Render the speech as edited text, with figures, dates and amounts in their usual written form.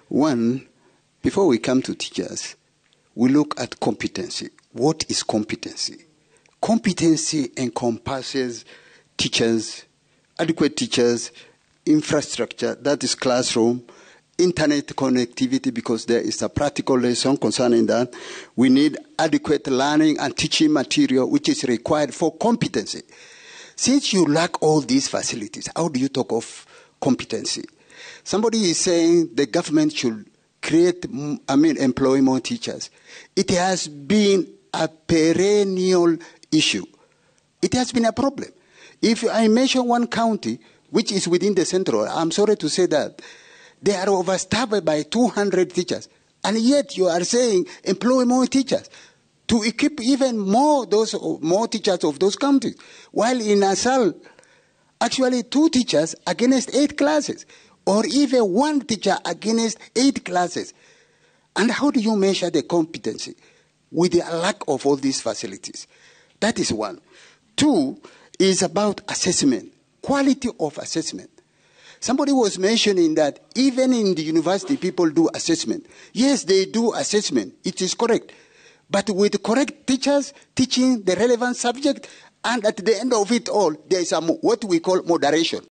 One, before we come to teachers, we look at competency. What is competency? Competency encompasses teachers, adequate teachers, infrastructure, that is classroom, internet connectivity, because there is a practical lesson concerning that. We need adequate learning and teaching material, which is required for competency. Since you lack all these facilities, how do you talk of competency? Somebody is saying the government should employ more teachers. It has been a perennial issue. It has been a problem. If I mention one county, which is within the central, I'm sorry to say that, they are overstaffed by 200 teachers. And yet you are saying employ more teachers to equip even more teachers of those counties. While in Asal, actually 2 teachers against 8 classes, or even 1 teacher against 8 classes. And how do you measure the competency with the lack of all these facilities? That is one. 2 is about assessment, quality of assessment. Somebody was mentioning that even in the university, people do assessment. Yes, they do assessment. It is correct. But with correct teachers teaching the relevant subject, and at the end of it all, there is what we call moderation.